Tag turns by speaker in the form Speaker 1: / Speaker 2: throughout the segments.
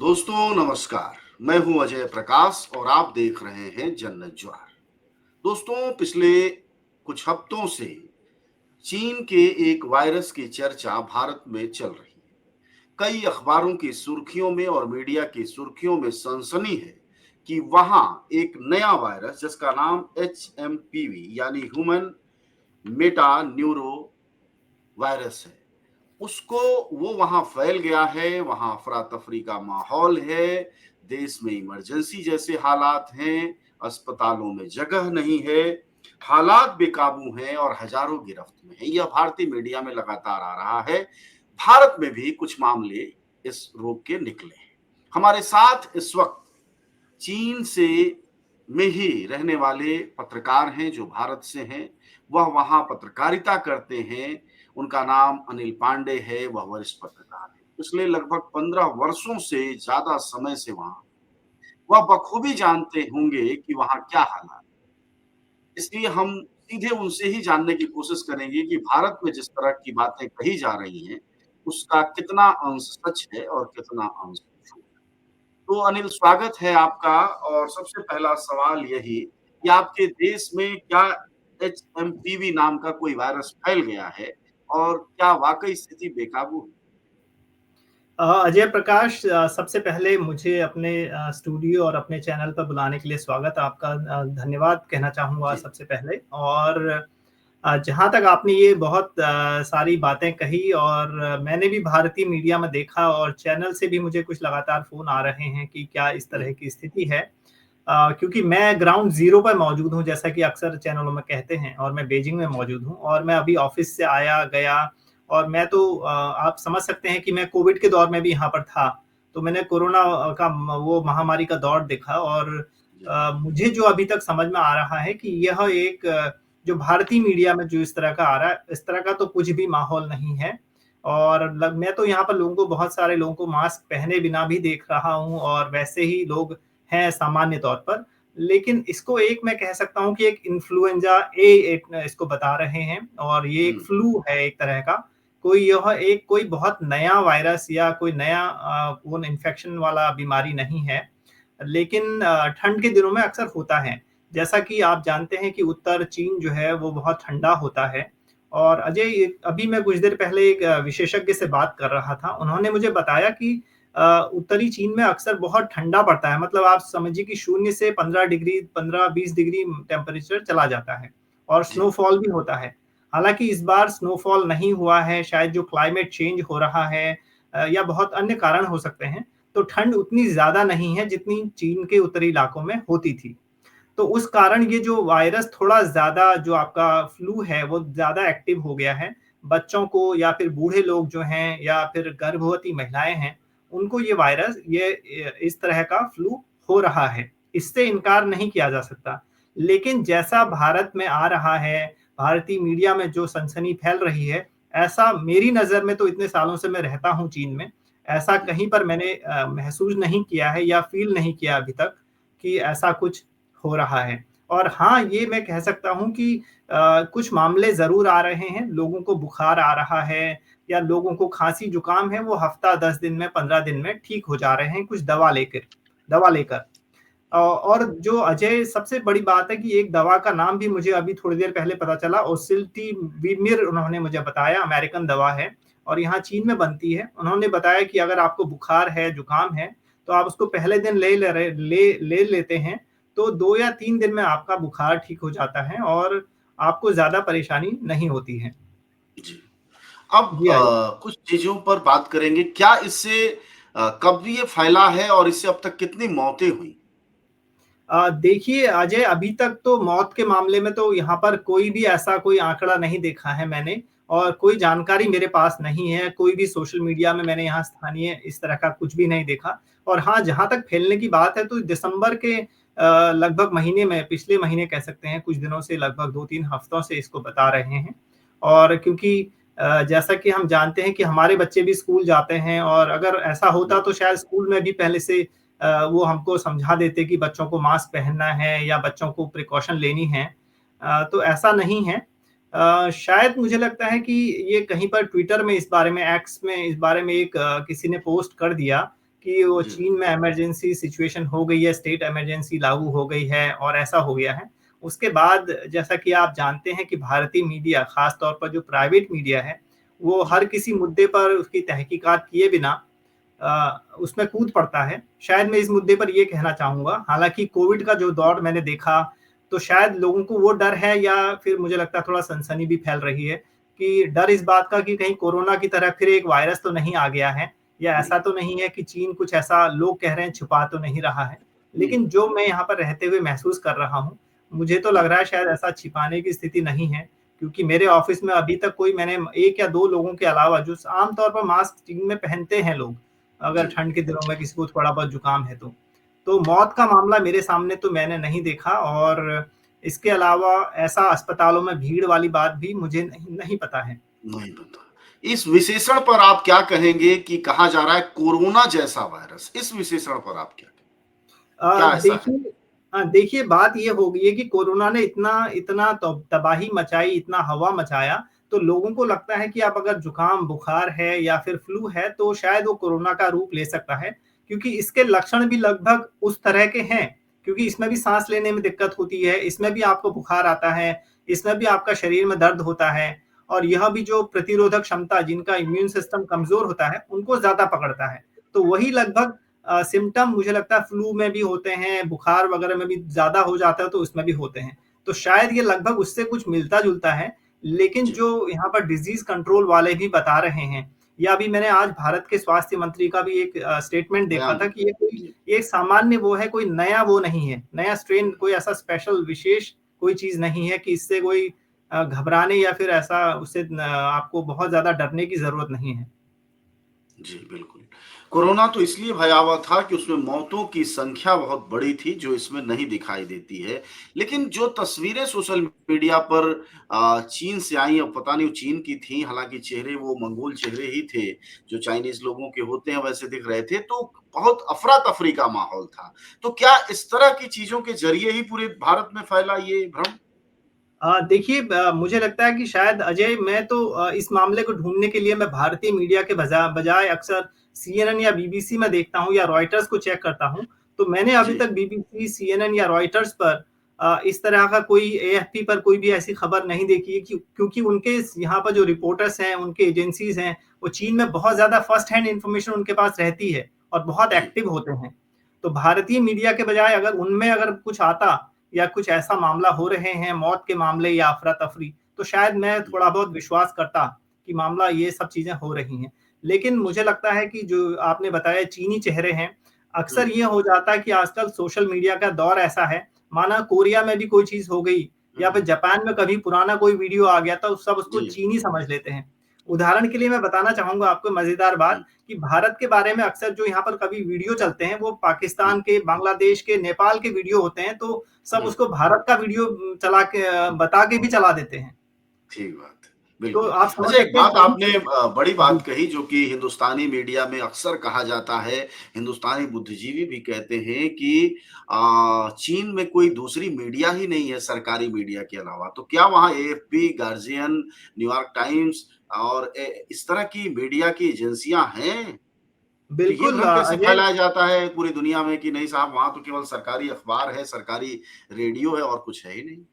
Speaker 1: दोस्तों नमस्कार। मैं हूं अजय प्रकाश और आप देख रहे हैं जन्नत ज्वार। दोस्तों पिछले कुछ हफ्तों से चीन के एक वायरस की चर्चा भारत में चल रही है। कई अखबारों की सुर्खियों में और मीडिया की सुर्खियों में सनसनी है कि वहां एक नया वायरस जिसका नाम एचएमपीवी यानी ह्यूमन मेटा न्यूरो वायरस है, उसको वो वहां फैल गया है। वहां अफरा-तफरी का माहौल है, देश में इमरजेंसी जैसे हालात हैं, अस्पतालों में जगह नहीं है, हालात बेकाबू हैं और हजारों गिरफ्त में हैं। यह भारतीय मीडिया में लगातार आ रहा है। भारत में भी कुछ मामले इस रोग के निकले हैं। हमारे साथ इस वक्त चीन से में ही रहने वाले पत्रकार हैं जो भारत से हैं। वह वहाँ पत्रकारिता करते हैं। उनका नाम अनिल पांडे है, वह वरिष्ठ पत्रकार हैं। पिछले लगभग 15 वर्षों से ज़्यादा समय से वहाँ वह बखूबी जानते होंगे कि वहाँ क्या हालात। इसलिए हम सीधे उनसे ही जानने की कोशिश करेंगे कि भारत में जिस तरह की बातें कही जा रही हैं, उसका कितना अंश सच है और कितना अंश झूठ। तो अनिल स्वागत है आपका। और सबसे पहला सवाल यही कि आपके देश में क्या एचएमपीवी नाम का कोई वायरस फैल गया है और क्या वाक़ई स्थिति बेकाबू है?
Speaker 2: अजय प्रकाश, सबसे पहले मुझे अपने स्टूडियो और अपने चैनल पर बुलाने के लिए स्वागत आपका। धन्यवाद कहना चाहूँगा
Speaker 1: जी,
Speaker 2: सबसे पहले। और जहाँ तक आपने ये बहुत सारी बातें कही, और मैंने भी भारतीय मीडिया में देखा और चैनल से भी मुझे कुछ लगातार फ़ोन आ रहे हैं कि क्या इस
Speaker 1: हुँ,
Speaker 2: तरह की स्थिति है। क्योंकि मैं ग्राउंड ज़ीरो पर मौजूद हूँ, जैसा कि अक्सर चैनलों में कहते हैं, और मैं बीजिंग में
Speaker 1: जी,
Speaker 2: मौजूद हूँ और मैं अभी ऑफ़िस से आया, गया। और मैं तो आप समझ सकते हैं कि मैं कोविड के दौर में भी यहाँ पर था। तो मैंने कोरोना का वो महामारी का दौर देखा। और
Speaker 1: जी,
Speaker 2: मुझे जो अभी तक समझ में आ रहा है कि यह एक जो भारतीय मीडिया में जो इस तरह का आ रहा है, इस तरह का तो कुछ भी माहौल नहीं है। और मैं तो यहाँ पर लोगों को, बहुत सारे लोगों को मास्क पहने बिना भी देख रहा हूँ, और वैसे ही लोग हैं सामान्य तौर पर। लेकिन इसको एक मैं कह सकता हूँ कि एक इन्फ्लुएंजा ए एक इसको बता रहे हैं, और ये एक
Speaker 1: हुँ,
Speaker 2: फ्लू है एक तरह का। कोई यह एक कोई बहुत नया वायरस या कोई नया वो इन्फेक्शन वाला बीमारी नहीं है। लेकिन ठंड के दिनों में अक्सर होता है। जैसा कि आप जानते हैं कि उत्तर चीन जो है वो बहुत ठंडा होता है। और अजय, अभी मैं कुछ देर पहले एक विशेषज्ञ से बात कर रहा था। उन्होंने मुझे बताया कि उत्तरी चीन में अक्सर बहुत ठंडा पड़ता है। मतलब आप समझिए कि 0 से 15 डिग्री, 15-20 डिग्री टेम्परेचर चला जाता है, और
Speaker 1: जी,
Speaker 2: स्नोफॉल भी होता है। हालाँकि इस बार स्नोफॉल नहीं हुआ है, शायद जो क्लाइमेट चेंज हो रहा है, या बहुत अन्य कारण हो सकते हैं। तो ठंड उतनी ज़्यादा नहीं है जितनी चीन के उत्तरी इलाकों में होती थी। तो उस कारण ये जो वायरस थोड़ा ज़्यादा, जो आपका फ्लू है, वो ज़्यादा एक्टिव हो गया है। बच्चों को, या फिर बूढ़े लोग जो हैं, या फिर गर्भवती महिलाएँ हैं, उनको ये वायरस, ये इस तरह का फ्लू हो रहा है। इससे इनकार नहीं किया जा सकता। लेकिन जैसा भारत में आ रहा है, भारतीय मीडिया में जो सनसनी फैल रही है, ऐसा मेरी नज़र में, तो इतने सालों से मैं रहता हूँ चीन में, ऐसा
Speaker 1: जी,
Speaker 2: कहीं पर मैंने महसूस नहीं किया है या फ़ील नहीं किया अभी तक कि ऐसा कुछ हो रहा है। और हाँ, ये मैं कह सकता हूँ कि कुछ मामले ज़रूर आ रहे हैं, लोगों को बुखार आ रहा है, या लोगों को खाँसी-जुकाम है, वो हफ़्ता 10 दिन में, 15 दिन में ठीक हो जा रहे हैं कुछ दवा लेकर। और जो अजय, सबसे बड़ी बात है कि एक दवा का नाम भी मुझे अभी थोड़ी देर पहले पता चला, ओसेल्टीविमिर उन्होंने मुझे बताया, अमेरिकन दवा है और यहाँ चीन में बनती है। उन्होंने बताया कि अगर आपको बुखार है, जुकाम है, तो आप उसको पहले दिन ले लेते हैं, तो 2 या 3 दिन में आपका बुखार ठीक हो जाता है और आपको ज़्यादा परेशानी नहीं होती है।
Speaker 1: जी। अब
Speaker 2: जी, आइए।
Speaker 1: कुछ चीज़ों पर बात करेंगे। क्या इससे कब ये फैला है और इससे अब तक कितनी मौतें हुई?
Speaker 2: देखिए अजय, अभी तक तो मौत के मामले में तो यहाँ पर कोई भी ऐसा कोई आंकड़ा नहीं देखा है मैंने, और कोई जानकारी मेरे पास नहीं है। कोई भी सोशल मीडिया में मैंने यहाँ स्थानीय इस तरह का कुछ भी नहीं देखा। और हाँ, जहाँ तक फैलने की बात है, तो दिसंबर के लगभग महीने में, पिछले महीने कह सकते हैं, कुछ दिनों से, लगभग 2-3 हफ्तों से इसको बता रहे हैं। और क्योंकि जैसा कि हम जानते हैं कि हमारे बच्चे भी स्कूल जाते हैं, और अगर ऐसा होता
Speaker 1: हुँ,
Speaker 2: तो शायद स्कूल में भी पहले से वो हमको समझा देते कि बच्चों को मास्क पहनना है या बच्चों को प्रिकॉशन लेनी है। तो ऐसा नहीं है। शायद मुझे लगता है कि ये कहीं पर ट्विटर में इस बारे में, एक्स में इस बारे में एक किसी ने पोस्ट कर दिया कि वो
Speaker 1: जी,
Speaker 2: चीन में इमरजेंसी सिचुएशन हो गई है, स्टेट इमरजेंसी लागू हो गई है और ऐसा हो गया है। उसके बाद जैसा कि आप जानते हैं कि भारतीय मीडिया, ख़ास तौर पर जो प्राइवेट मीडिया है, वो
Speaker 1: जी,
Speaker 2: हर किसी मुद्दे पर उसकी तहकीकात किए बिना उसमें कूद पड़ता है। शायद मैं इस मुद्दे पर ये कहना चाहूँगा, हालाँकि कोविड का जो दौर मैंने देखा, तो शायद लोगों को वो डर है या फिर मुझे लगता है थोड़ा सनसनी भी फैल रही है, कि डर इस बात का कि कहीं कोरोना की तरह फिर एक वायरस तो नहीं आ गया है या ऐसा
Speaker 1: जी,
Speaker 2: तो नहीं है कि चीन कुछ ऐसा लोग कह रहे हैं छुपा तो नहीं रहा है।
Speaker 1: जी,
Speaker 2: लेकिन जो मैं यहाँ पर रहते हुए महसूस कर रहा हूँ, मुझे तो लग
Speaker 1: जी,
Speaker 2: रहा है शायद ऐसा छिपाने की स्थिति नहीं है, क्योंकि मेरे ऑफ़िस में अभी तक कोई मैंने 1 या 2 लोगों के अलावा जो आम तौर पर मास्क चीन में पहनते हैं लोग, अगर
Speaker 1: जी,
Speaker 2: ठंड के दिनों में किसी को थोड़ा बहुत जुकाम है तो। तो मौत का मामला मेरे सामने तो मैंने नहीं देखा और इसके अलावा ऐसा अस्पतालों में भीड़ वाली बात भी मुझे नहीं नहीं पता है।
Speaker 1: नहीं पता। इस विशेषण पर आप क्या कहेंगे कि कहा जा रहा है कोरोना जैसा वायरस, इस विशेषण पर आप क्या कहेंगे? क्या ऐसा है?
Speaker 2: देखिए बात ये हो गई है कि कोरोना ने इतना इतना तबाही मचाई, इतना हवा मचाया, तो लोगों को लगता है कि अब अगर जुकाम, बुखार है या फिर फ्लू है, तो शायद वो कोरोना का रूप ले सकता है, क्योंकि इसके लक्षण भी लगभग उस तरह के हैं, क्योंकि इसमें भी साँस लेने में दिक्कत होती है, इसमें भी आपको बुखार आता है, इसमें भी आपका शरीर में दर्द होता है और यह भी जो प्रतिरोधक क्षमता जिनका इम्यून सिस्टम कमज़ोर होता है, उनको ज़्यादा पकड़ता है। तो वही लगभग सिम्पटम मुझे लगता है फ्लू में भी होते हैं, बुखार वगैरह में भी ज़्यादा हो जाता है तो उसमें भी होते हैं। तो शायद ये लगभग उससे कुछ मिलता-जुलता है, लेकिन
Speaker 1: जी,
Speaker 2: जो यहाँ पर डिज़ीज़ कंट्रोल वाले भी बता रहे हैं या अभी मैंने आज भारत के स्वास्थ्य मंत्री का भी एक स्टेटमेंट देखा
Speaker 1: बयान
Speaker 2: था कि ये कोई
Speaker 1: जी,
Speaker 2: ये एक सामान्य वो है, कोई नया वो नहीं है, नया स्ट्रेन कोई ऐसा स्पेशल विशेष कोई चीज़ नहीं है कि इससे कोई घबराने या फिर ऐसा उससे आपको बहुत ज़्यादा डरने की ज़रूरत नहीं है।
Speaker 1: जी, बिल्कुल। कोरोना तो इसलिए भयावह था कि उसमें मौतों की संख्या बहुत बड़ी थी, जो इसमें नहीं दिखाई देती है। लेकिन जो तस्वीरें सोशल मीडिया पर चीन से आई, अब पता नहीं वो चीन की थी, हालाँकि चेहरे वो मंगोल चेहरे ही थे, जो चाइनीज़ लोगों के होते हैं, वैसे दिख रहे थे, तो बहुत अफ़रा-तफ़री का माहौल था। तो क्या इस तरह की चीज़ों के ज़रिए ही पूरे भारत में फैला ये भ्रम?
Speaker 2: देखिए मुझे लगता है कि शायद अजय मैं तो इस मामले को ढूँढने के लिए मैं भारतीय मीडिया के बजाय अक्सर सीएनएन या बीबीसी में देखता हूँ या रॉयटर्स को चेक करता हूँ। तो मैंने अभी
Speaker 1: जी,
Speaker 2: तक बीबीसी, सीएनएन या रॉयटर्स पर इस तरह का कोई एएफपी पर कोई भी ऐसी खबर नहीं देखी है क्योंकि उनके यहाँ पर जो रिपोर्टर्स हैं, उनके एजेंसीज़ हैं, वो चीन में बहुत ज़्यादा फर्स्ट हैंड इन्फॉर्मेशन उनके पास रहती है और बहुत
Speaker 1: जी,
Speaker 2: एक्टिव होते हैं। तो भारतीय मीडिया के बजाय अगर उनमें अगर कुछ आता या कुछ ऐसा मामला हो रहे हैं, मौत के मामले या अफ़रा-तफ़री, तो शायद मैं
Speaker 1: हुँ,
Speaker 2: थोड़ा बहुत विश्वास करता कि मामला ये सब चीज़ें हो रही हैं। लेकिन मुझे
Speaker 1: जी,
Speaker 2: लगता है कि जो आपने बताया चीनी चेहरे हैं,
Speaker 1: हुँ,
Speaker 2: अक्सर ये हो जाता है कि आजकल सोशल मीडिया का दौर ऐसा है, माना कोरिया में भी कोई चीज़ हो गई या
Speaker 1: हुँ,
Speaker 2: फिर जापान में कभी पुराना कोई वीडियो आ गया, तो सब उसको
Speaker 1: जी,
Speaker 2: चीनी समझ लेते हैं। उदाहरण के लिए मैं बताना चाहूँगा आपको मज़ेदार
Speaker 1: हुँ,
Speaker 2: बात कि भारत के बारे में अक्सर जो यहाँ पर कभी वीडियो चलते हैं, वो
Speaker 1: हुँ,
Speaker 2: पाकिस्तान के, बांग्लादेश के, नेपाल के वीडियो होते हैं, तो सब
Speaker 1: हुँ।
Speaker 2: उसको भारत का वीडियो चला के बता के भी चला देते हैं।
Speaker 1: ठीक बात है,
Speaker 2: तो
Speaker 1: बिल्कुल।
Speaker 2: आप समझ
Speaker 1: अच्छा एक
Speaker 2: सकते हैं
Speaker 1: बात
Speaker 2: कि
Speaker 1: आपने बड़ी
Speaker 2: जी,
Speaker 1: बात कही जो कि हिंदुस्तानी मीडिया में अक्सर कहा जाता है, हिंदुस्तानी बुद्धिजीवी भी कहते हैं कि चीन में कोई दूसरी मीडिया ही नहीं है सरकारी मीडिया के अलावा। तो क्या वहाँ एएफपी, गार्जियन, न्यूयॉर्क टाइम्स और इस तरह की मीडिया की एजेंसियाँ हैं? तो ये
Speaker 2: बिल्कुल
Speaker 1: भ्रम कैसे
Speaker 2: अजय
Speaker 1: फैलाया जाता है पूरी दुनिया में कि नहीं साहब वहाँ तो केवल सरकारी अखबार है, सरकारी रेडियो है और कुछ है ही नहीं?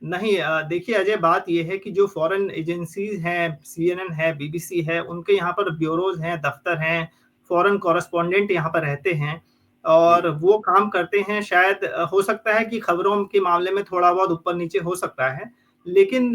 Speaker 2: नहीं देखिए अजय बात ये है कि जो फ़ॉरेन एजेंसीज़ हैं, सीएनएन है, बीबीसी है, उनके यहाँ पर ब्यूरोज़ हैं, दफ़्तर हैं, फ़ॉरेन कॉरेस्पॉन्डेंट यहाँ पर रहते हैं
Speaker 1: जी,
Speaker 2: और वो काम करते हैं शायद हो सकता है कि खबरों के मामले में थोड़ा बहुत ऊपर-नीचे हो सकता है। लेकिन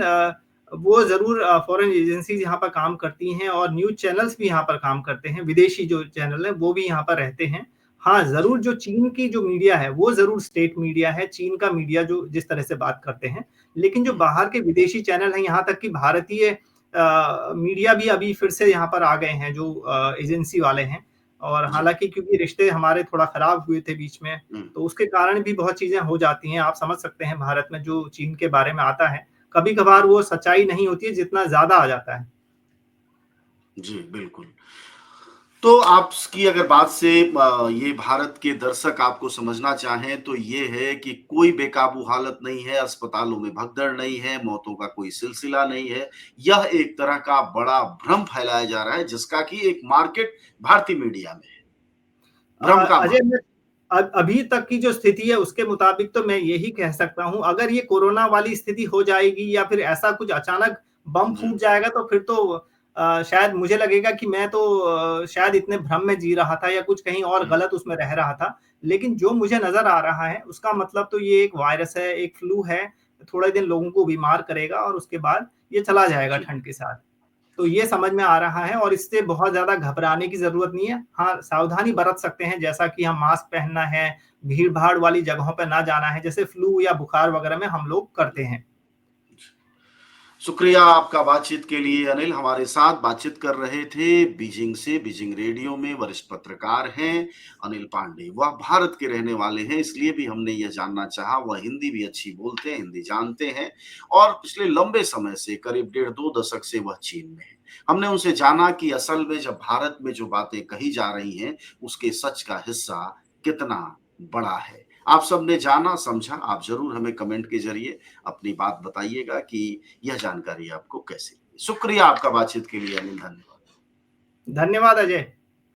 Speaker 2: वो ज़रूर फ़ॉरेन एजेंसीज़ यहाँ पर काम करती हैं और न्यूज़ चैनल्स भी यहाँ पर काम करते हैं, विदेशी जो चैनल हैं, वो भी यहाँ पर रहते हैं। हाँ, ज़रूर
Speaker 1: जी,
Speaker 2: जो चीन की जो मीडिया है, वो ज़रूर स्टेट मीडिया है, चीन का मीडिया जो जिस तरह से बात करते हैं। लेकिन जो
Speaker 1: हुँ,
Speaker 2: बाहर के विदेशी चैनल हैं, यहाँ तक कि भारतीय मीडिया भी अभी फिर से यहाँ पर आ गए हैं जो एजेंसी वाले हैं और
Speaker 1: जी,
Speaker 2: हालाँकि क्योंकि रिश्ते हमारे थोड़ा खराब हुए थे बीच में,
Speaker 1: हुँ।
Speaker 2: तो उसके कारण भी बहुत चीज़ें हो जाती हैं। आप समझ सकते हैं भारत में जो चीन के बारे में आता है, कभी-कभार वो सच्चाई नहीं होती है जितना ज़्यादा आ जाता है।
Speaker 1: जी, बिल्कुल। तो आपकी अगर बात से ये भारत के दर्शक आपको समझना चाहें तो ये है कि कोई बेकाबू हालत नहीं है, अस्पतालों में भगदड़ नहीं है, मौतों का कोई सिलसिला नहीं है। यह एक तरह का बड़ा भ्रम फैलाया जा रहा है जिसका कि एक मार्केट भारतीय मीडिया में है। भ्रम का
Speaker 2: अजय,
Speaker 1: मामला।
Speaker 2: मैं अभी तक की जो स्थिति है उसके मुताबिक तो मैं यही कह सकता हूँ, अगर ये कोरोना वाली स्थिति हो जाएगी या फिर ऐसा कुछ अचानक बम
Speaker 1: जी,
Speaker 2: फूट जाएगा तो फिर तो शायद मुझे लगेगा कि मैं तो शायद इतने भ्रम में जी रहा था या कुछ कहीं और
Speaker 1: हुँ,
Speaker 2: गलत उसमें रह रहा था। लेकिन जो मुझे नज़र आ रहा है उसका मतलब तो ये एक वायरस है, एक फ्लू है, थोड़े दिन लोगों को बीमार करेगा और उसके बाद ये चला जाएगा
Speaker 1: जी।
Speaker 2: ठंड के साथ। तो ये समझ में आ रहा है और इससे बहुत ज़्यादा घबराने की ज़रूरत नहीं है। हाँ, सावधानी बरत सकते हैं, जैसा कि हम मास्क पहनना है, भीड़-भाड़ वाली जगहों पे ना जाना है, जैसे फ्लू या बुखार वगैरह में हम लोग करते हैं।
Speaker 1: शुक्रिया आपका बातचीत के लिए अनिल। हमारे साथ बातचीत कर रहे थे बीजिंग से, बीजिंग रेडियो में वरिष्ठ पत्रकार हैं अनिल पांडे। वह भारत के रहने वाले हैं, इसलिए भी हमने यह जानना चाहा। वह हिंदी भी अच्छी बोलते हैं, हिंदी जानते हैं और पिछले लंबे समय से करीब डेढ़ 2 दशक से वह चीन में हैं। हमने उनसे जाना कि असल में जब भारत में जो बातें कही जा रही हैं, उसके सच का हिस्सा कितना बड़ा है। आप सबने जाना, समझा। आप ज़रूर हमें कमेंट के ज़रिए अपनी बात बताइएगा कि यह जानकारी आपको कैसी लगी। शुक्रिया आपका बातचीत के लिए अनिल, धन्यवाद।
Speaker 2: धन्यवाद अजय।